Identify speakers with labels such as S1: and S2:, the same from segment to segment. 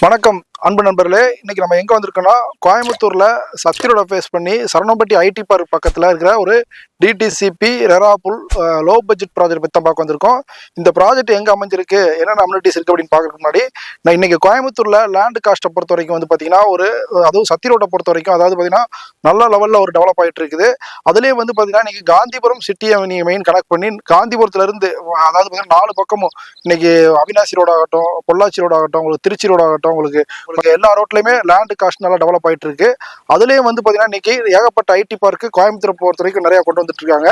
S1: வணக்கம் அன்பு நண்பர்களே. இன்னைக்கு நம்ம எங்க வந்திருக்கோம்னா கோயம்புத்தூர்ல சத்திரோட ஃபேஸ் பண்ணி சரவணம்பட்டி ஐடி பார்க் பக்கத்துல இருக்கிற ஒரு டிடிசிபி ரெராபுல் லோ பட்ஜெட் ப்ராஜெக்ட் பத்தி தான் பார்க்க வந்திருக்கோம். இந்த ப்ராஜெக்ட் எங்க அமைஞ்சிருக்கு, என்னென்ன அம்யூனிட்டிஸ் இருக்கு அப்படின்னு பார்க்கறதுக்கு முன்னாடி நான் இன்னைக்கு கோயம்புத்தூர்ல லேண்ட் காஸ்ட்டை பொறுத்த வரைக்கும் வந்து பாத்தீங்கன்னா அதுவும் சத்திரோட பொறுத்த வரைக்கும் அதாவது பாத்தீங்கன்னா நல்ல லெவல்ல ஒரு டெவலப் ஆயிட்டு இருக்குது. அதுலயே வந்து பாத்தீங்கன்னா இன்னைக்கு காந்திபுரம் சிட்டியை நீங்க மெயின் கனெக்ட் பண்ணி காந்திபுரத்துல இருந்து அதாவது பாத்தீங்கன்னா 4 பக்கமும் இன்னைக்கு அவினாசி ரோடு ஆகட்டும், பொள்ளாச்சி ரோடு ஆகட்டும், உங்களுக்கு திருச்சி ரோடு ஆகட்டும், உங்களுக்கு எல்லா ரோட்லயுமே லேண்ட் காஸ்ட் நல்லா டெவலப் ஆயிட்டு இருக்கு. அதுலயும் வந்து பாத்தீங்கன்னா இன்னைக்கு ஏகப்பட்ட ஐடி பார்க் கோயம்புத்தூர் பொறுத்த வரைக்கும் நிறைய கொண்டு வந்துட்டு இருக்காங்க.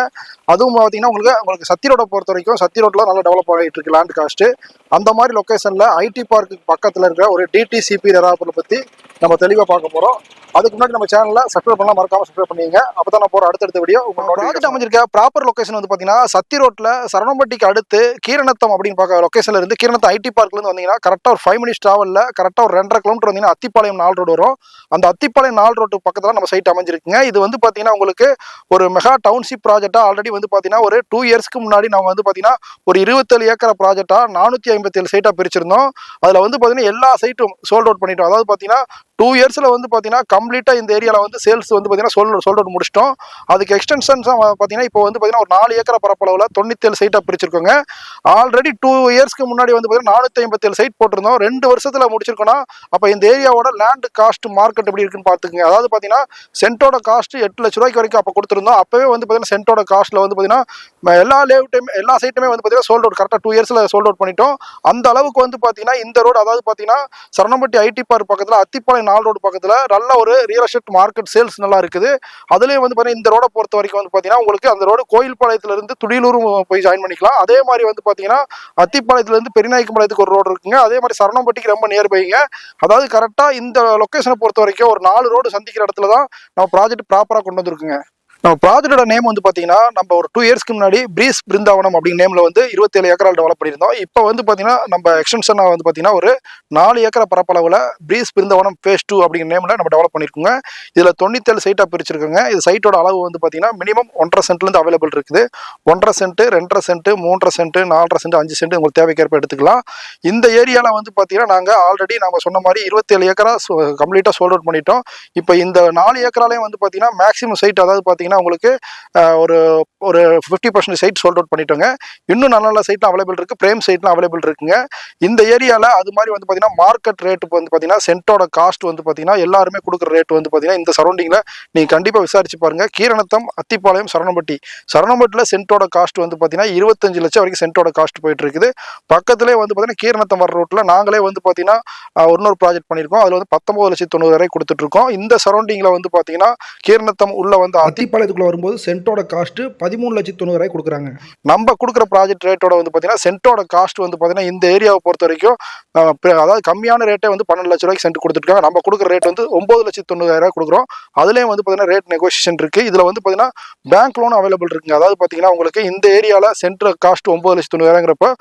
S1: அதுவும் பாத்தீங்கன்னா உங்களுக்கு சத்தி ரோட பொறுத்த வரைக்கும் சத்தி ரோட்ல நல்லா டெவலப் ஆகிட்டு இருக்கு லேண்ட் காஸ்ட். அந்த மாதிரி லொகேஷன்ல ஐடி பார்க் பக்கத்துல இருக்கிற ஒரு டிடிசிபி ரெராபுல் பத்தி நம்ம தெளிவா பார்க்க போறோம். அதுக்கு முன்னாடி நம்ம சேனல்ல சப்ஸ்கிரைப் பண்ணலாம், மறக்காம சப்ஸ்கிரைப் பண்ணீங்க. அப்பதான் நான் போற அடுத்தடுத்த வீடியோ ப்ராஜெக்ட் அமைஞ்சிருக்க ப்ராப்பர் லொகேஷன் வந்து பாத்தீங்கன்னா சத்தி ரோட்ல சரவணம்பட்டிக்கு அடுத்து கீரநத்தம் அப்படின்னு பார்க்க லொகேஷன்ல இருந்து கீரநத்தம் ஐடி பார்க்ல இருந்து வந்தீங்கன்னா கரெக்டா ஒரு 5 மினிட்ஸ் டிராவல்ல கரெக்டா ஒரு 2.5 கிலோமீட்டர் வந்தீங்கன்னா அத்திப்பாளையம் 4 ரோடு வரும். அந்த அத்திப்பாளையம் 4 ரோட்டு பக்கத்துல நம்ம சைட் அமைஞ்சிருக்குங்க. இது வந்து பாத்தீங்கன்னா உங்களுக்கு ஒரு மெகா டவுன்ஷிப் ப்ராஜெக்டா ஆல்ரெடி வந்து பாத்தீங்கன்னா ஒரு 2 இயர்ஸ்க்கு முன்னாடி நம்ம வந்து பாத்தீங்கன்னா ஒரு 27 ஏக்கர் ப்ராஜெக்டா 457 சைட்டா பிரிச்சிருந்தோம். அதுல வந்து பாத்தீங்கன்னா எல்லா சைட்டும் சோல்ட் அவுட் பண்ணிட்டோம். அதாவது பாத்தீங்கன்னா 2 இயர்ஸ்ல வந்து பாத்தீங்கன்னா கம்ப்ளீட்டா இந்த ஏரியால வந்து சேல்ஸ் வந்து பாத்தீங்கன்னா சோல்ட் அவுட் முடிச்சிட்டோம். அதுக்கு எக்ஸ்டென்ஷன்ஸ் பாத்தீங்கன்னா இப்போ வந்து பாத்தீங்கன்னா ஒரு 4 ஏக்கர் பரப்பளவுல 97 சைட்டா பிரிச்சிருக்கோங்க. ஆல்ரெடி 2 இயர்ஸ்க்கு முன்னாடி வந்து பாத்தீங்கன்னா 457 சைட் போட்டிருந்தோம். 2 வருஷத்துல முடிச்சிருக்கோம்னா அப்ப இந்த ஏரியாவோட லேண்ட் காஸ்ட் மார்க்கெட் எப்படி இருக்குன்னு பாத்துக்கங்க. அதாவது பாத்தீங்கன்னா சென்ட்டோட காஸ்ட் 8 லட்சம் ரூபாய்க்கு வரைக்கும் அப்ப கொடுத்திருந்தோம். அப்பவே வந்து பாத்தீங்கன்னா சென்ட்டோட காஸ்ட்ல வந்து பாத்தீங்கன்னா எல்லா சைட்டுமே வந்து பாத்தீங்கன்னா சோல்ட் அவுட் கரெக்டா 2 இயர்ஸ்ல சோல்ட் அவுட் பண்ணிட்டோம். அந்த அளவுக்கு வந்து பாத்தீங்கன்னா இந்த ரோடு அதாவது பாத்தீங்கன்னா சரவணம்பட்டி ஐடி பார்க் பக்கத்துல அத்திப்பாளையம் 4 ரோடு பக்கத்துல நல்ல ஒரு ரியல் எஸ்டேட் மார்க்கெட் சேல்ஸ் நல்லா இருக்குது. அதுலயும் வந்து பாத்தீங்கன்னா இந்த ரோட பொறுத்த வரைக்கும் வந்து பாத்தீங்கன்னா உங்களுக்கு அந்த ரோடு கோயில்பாளையத்துல இருந்து துடியலூர் போய் ஜாயின் பண்ணிக்கலாம். அதே மாதிரி வந்து பாத்தீங்கன்னா அத்திப்பாளையத்துல இருந்து பெரியநாயக்கம்பாளையத்துக்கு ஒரு ரோடு இருக்குங்க. அதே மாதிரி சரவணம்பட்டிக்கு ரொம்ப நியர் பைங்க. அதாவது கரெக்டா இந்த லொகேஷனை பொறுத்த வரைக்கும் ஒரு 4 ரோடு சந்திக்கிற இடத்துல தான் நம்ம ப்ராஜெக்ட் ப்ராப்பரா கொண்டு வந்திருக்குங்க. நம்ம ப்ராஜெக்டோட நேம் வந்து பாத்தீங்கன்னா நம்ம ஒரு 2 இயர்ஸ்க்கு முன்னாடி பிரீஸ் பிருந்தாவனம் அப்படிங்கிற நேம்ல வந்து 27 ஏக்கரால் டெவலப் பண்ணியிருந்தோம். இப்போ வந்து பாத்தீங்கன்னா நம்ம எக்ஸ்டென்ஷனா வந்து பாத்தீங்கன்னா ஒரு 4 ஏக்கர் பரப்பளவுல பிரீஸ் பிருந்தாவனம் ஃபேஸ் 2 அப்படிங்கிற நேம்ல நம்ம டெவலப் பண்ணிருக்கோங்க. இதுல 97 சைட்டா பிரிச்சிருக்கோங்க. இது சைட்டோட அளவு வந்து பாத்தீங்கன்னா மினிமம் 1.5 சென்ட்ல இருந்து அவைலபிள் இருக்குது. 1.5 cent, 2.5 cent, 3.5 cent, 4.5 cent, 5 cent உங்களுக்கு தேவைக்கேற்ப எடுத்துக்கலாம். இந்த ஏரியால வந்து பாத்தீங்கன்னா நாங்க ஆல்ரெடி நம்ம சொன்ன மாதிரி 27 ஏக்கரா கம்ப்ளீட்டா சோல்ட் அவுட் பண்ணிட்டோம். இப்போ இந்த 4 ஏக்கராலையும் வந்து பாத்தீங்கன்னா மேக்ஸிமம் சைட் அதாவது பாத்தீங்கன்னா உங்களுக்கு ஒரு 50% சைட் சோல்ட் அவுட் பண்ணிட்டோங்க. இன்னும் நல்ல நல்ல சைட்லாம் அவைலபிள் இருக்கு, பிரேம் சைட்லாம் அவைலபிள் இருக்குங்க. இந்த ஏரியால அது மாதிரி வந்து பாத்தீங்கன்னா மார்க்கெட் ரேட் வந்து பாத்தீங்கன்னா சென்ட்டோட காஸ்ட் வந்து பாத்தீங்கன்னா எல்லாருமே கொடுக்குற ரேட் வந்து பாத்தீங்கன்னா இந்த சரௌண்டிங்ல நீங்க கண்டிப்பா விசாரிச்சு பாருங்க. கீரநத்தம், அத்திப்பாளையம், சரவணம்பட்டியில சென்ட்டோட காஸ்ட் வந்து பாத்தீங்கன்னா 25 லட்சம் வரைக்கும் சென்ட்டோட காஸ்ட் போயிட்டு இருக்குது. பக்கத்திலே வந்து பாத்தீங்கன்னா கீரநத்தம் வர ரோட்ல நாங்களே வந்து பாத்தீங்கன்னா இன்னொரு ப்ராஜெக்ட் பண்ணிருக்கோம். அதுல வந்து 19,90,000 வரை கொடுத்துட்டு இருக்கோம். இந்த சரௌண்டிங்ல வந்து பாத்தீங்கன்னா கீரநத்தம் உள்ள வந்து அத்திப்பாளையத்துக்குள்ள வரும்போது சென்ட்டோட காஸ்ட் 13,90,000 கொடுக்குறாங்க. நம்ம கொடுக்குற ப்ராஜெக்ட் ரேட்டோட வந்து பாத்தீங்கன்னா சென்ட்டோட காஸ்ட் வந்து பாத்தீங்கன்னா இந்த ஏரியாவை பொறுத்த வரைக்கும் அதாவது கம்மியான ரேட்டே வந்து 12 லட்சம் ரூபாய்க்கு சென்ட் கொடுத்துருக்காங்க. நம்ம கொடுக்குற ரேட் வந்து 9,90,000 கொடுக்குறோம். அதுலயும் வந்து பாத்தீங்கன்னா ரேட் நெகோசியேஷன் இருக்கு. இதுல வந்து பாத்தீங்கன்னா பேங்க் லோன் அவைலபிள் இருக்குங்க. அதாவது பாத்தீங்கன்னா உங்களுக்கு இந்த ஏரியால சென்ட் காஸ்ட் 9,90,000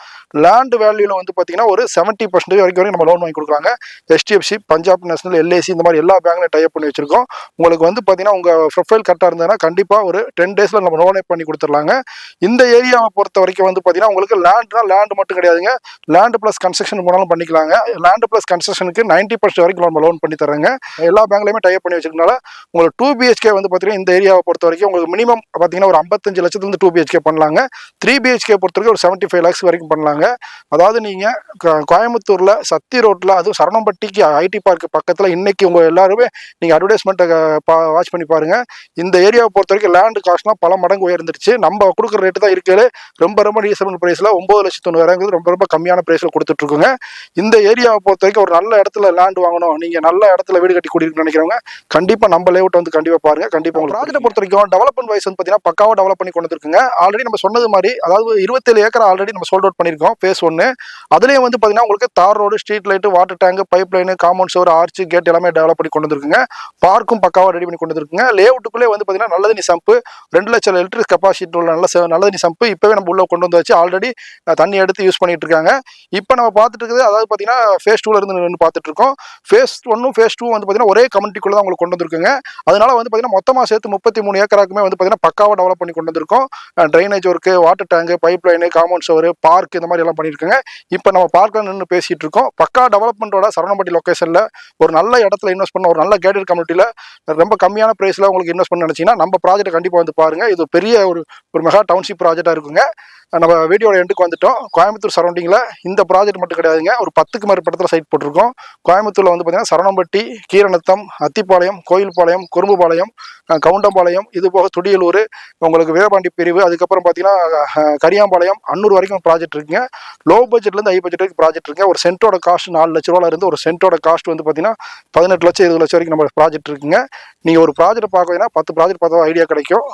S1: லேண்ட் வேல்யூல வந்து பாத்தீங்கன்னா ஒரு 70% வரைக்கும் நம்ம லோன் வாங்கி கொடுக்குறாங்க. HDFC, பஞ்சாப் நேஷனல், LIC இந்த மாதிரி எல்லா பேங்க்லயும் டைப் பண்ணி வச்சிருக்கோம். உங்களுக்கு வந்து பாத்தீங்கன்னா உங்க ப்ரொஃபைல் கரெக்டா இருந்ததுன்னா கண்டிப்பா ஒரு 10 டேஸ்ல நம்ம லோனே பண்ணி கொடுத்துடலாங்க. இந்த ஏரியாவை பொறுத்த வரைக்கும் வந்து பாத்தீங்கன்னா உங்களுக்கு லேண்ட் மட்டும் கிடையாதுங்க. லேண்ட் பிளஸ் கன்ஸ்ட்ரக்ஷன் போனாலும் பண்ணிக்கலாங்க. லேண்ட் பிளஸ் கன்ஸ்ட்ரக்ஷனுக்கு 90% வரைக்கும் நம்ம லோன் பண்ணி தரேங்க. எல்லா பேங்க்லயுமே டைப் பண்ணி வச்சிருக்கனால உங்களுக்கு 2 BHK வந்து பாத்தீங்கன்னா இந்த ஏரியாவை பொறுத்த வரைக்கும் உங்களுக்கு மினிமம் பாத்தீங்கன்னா ஒரு 55 லட்சத்துல இருந்து 2 BHK பண்ணலாங்க. 3 BHK பொறுத்த வரைக்கும் ஒரு 75 lakhs வரைக்கும் பண்ணலாங்க. அதாவது நீங்க கோயம்புத்தூர்ல சத்தி ரோட்ல அதுவும் சரவணம்பட்டிக்கு ஐடி பார்க் பக்கத்துல இன்னைக்கு உங்க எல்லாருமே நீங்க அட்வர்டைஸ்மெண்ட் வாட்ச் பண்ணி பாருங்க. இந்த ஏரியாவை பொறுத்த வரைக்கும் லேண்ட் காஸ்ட்லாம் பல மடங்கு உயர்ந்துருச்சு. நம்ம கொடுக்குற ரேட்டு தான் இருக்குது ரொம்ப ரீசனபிள் பிரைஸ்ல 9,90,000 ரொம்ப கம்மியான பிரைஸ்ல கொடுத்துட்டு இருக்கோங்க. இந்த ஏரியாவை பொறுத்த வரைக்கும் ஒரு நல்ல இடத்துல லேண்ட் வாங்கணும், நீங்க நல்ல இடத்துல வீடு கட்டி குடியிருக்கணும்னு நினைக்கிறவங்க கண்டிப்பா நம்ம லேஅவுட் வந்து கண்டிப்பா பாருங்க. கண்டிப்பா உங்களுக்கு ப்ராஜெக்ட் பொறுத்த வரைக்கும் டெவலப்மெண்ட் வைஸ் வந்து பாத்தீங்கன்னா பக்காவா டெவலப் பண்ணி கொண்டு வந்துருக்குங்க. ஆல்ரெடி நம்ம சொன்னது மாதிரி அதாவது 27 ஏக்கர் ஆல்ரெடி நம்ம சோல்ட் அவுட் பண்ணிருக்கோம் ஃபேஸ் 1. அதுலயும் வந்து பாத்தீங்கன்னா உங்களுக்கு தார் road, street light, water tank, pipe line, compound சுவர், ஆர்ச், கேட் எல்லாமே டெவலப் பண்ணி கொண்டு வந்துருக்குங்க. பார்க்கும் பக்காவா ரெடி பண்ணி கொண்டு வந்துருக்குங்க. லேஅவுட்டுக்குள்ளே வந்து பாத்தீங்கன்னா நல்ல நல்ல தண்ணி சம்பு 2 லட்சம் லிட்டர் கெப்பாசிட்டி உள்ள நல்ல தண்ணி சம்பு இப்போவே நம்ம உள்ள கொண்டு வந்து வச்சு ஆல்ரெடி தண்ணி எடுத்து யூஸ் பண்ணிட்டு இருக்காங்க. இப்போ நம்ம பார்த்துட்டு இருக்குது அதாவது பார்த்தீங்கன்னா ஃபேஸ் 2ல இருந்து பார்த்துட்டு இருக்கோம். ஃபேஸ் 1 ஃபேஸ் 2 வந்து பார்த்தீங்கன்னா ஒரே கம்யூனிட்டிக்குள்ள தான் உங்களுக்கு கொண்டு வந்திருக்குங்க. அதனால வந்து பார்த்தீங்கன்னா மொத்தமாக சேர்த்து 33 ஏக்கராக்குமே வந்து பார்த்தீங்கன்னா பக்காவாக டெவலப் பண்ணி கொண்டு வந்திருக்கோம். Drainage work, water tank, pipe line, compound sewer, park இந்த மாதிரி எல்லாம் பண்ணியிருக்கோங்க. இப்போ நம்ம பார்க்கில் நின்று பேசிட்டு இருக்கோம். பக்கா டெவலப்மெண்ட்டோட சரவணம்பட்டி லொக்கேஷனில் ஒரு நல்ல இடத்துல இன்வெஸ்ட் பண்ண, ஒரு நல்ல கேட்டட் கம்யூனிட்டியில் ரொம்ப கம்மியான ப்ரைஸில் உங்களுக்கு இன்வெஸ்ட் பண்ண நினச்சிங்கன்னா நம்ம ப்ராஜெக்ட் கண்டிப்பாக வந்து பாருங்கள். இது பெரிய ஒரு மெகா டவுன்ஷிப் ப்ராஜெக்டாக இருக்குங்க. நம்ம வீடியோட எண்டுக்கு வந்துட்டோம். கோயம்புத்தூர் சரௌண்டிங்கில் இந்த ப்ராஜெக்ட் மட்டும் கிடையாதுங்க, ஒரு 10க்கு மேற்பட்ட சைட் போட்டிருக்கோம். கோயம்புத்தூரில் வந்து பார்த்தீங்கன்னா சரவணம்பட்டி, கீரநத்தம், அத்திப்பாளையம், கோயில்பாளையம், குறும்புபாளையம், கவுண்டம்பாளையம், இது போக துடியலூர், உங்களுக்கு வீரபாண்டி பிரிவு, அதுக்கப்புறம் பார்த்தீங்கன்னா கரியாம்பாளையம், அன்னூர் வரைக்கும் ப்ராஜெக்ட் இருக்குங்க. லோ பட்ஜெட்லேருந்து ஹை பட்ஜெட் வரைக்கும் ப்ராஜெக்ட் இருக்குங்க. ஒரு சென்ட்டோட காஸ்ட் 4 லட்ச ரூபாயில இருந்து ஒரு சென்ட்டோட காஸ்ட் வந்து பார்த்தீங்கன்னா 18 லட்சம் 20 லட்சம் வரைக்கும் நம்ம ப்ராஜெக்ட் இருக்குங்க. நீங்கள் ஒரு ப்ராஜெக்ட் பார்க்கறீங்கன்னா 10 ப்ராஜெக்ட் பார்த்தா ஐடியா கிடைக்கும்.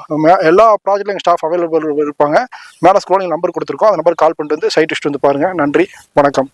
S1: எல்லா ப்ராஜெக்ட்லையும் எங்கள் ஸ்டாஃப் அவைலபிள் இருப்பாங்க. மேலே ஸ்க்ரோலிங் நம்பர் கொடுத்துருக்கோம். அந்த நம்பர் கால் பண்ணிட்டு வந்து சைட் விசிட் வந்து பாருங்கள். நன்றி, வணக்கம்.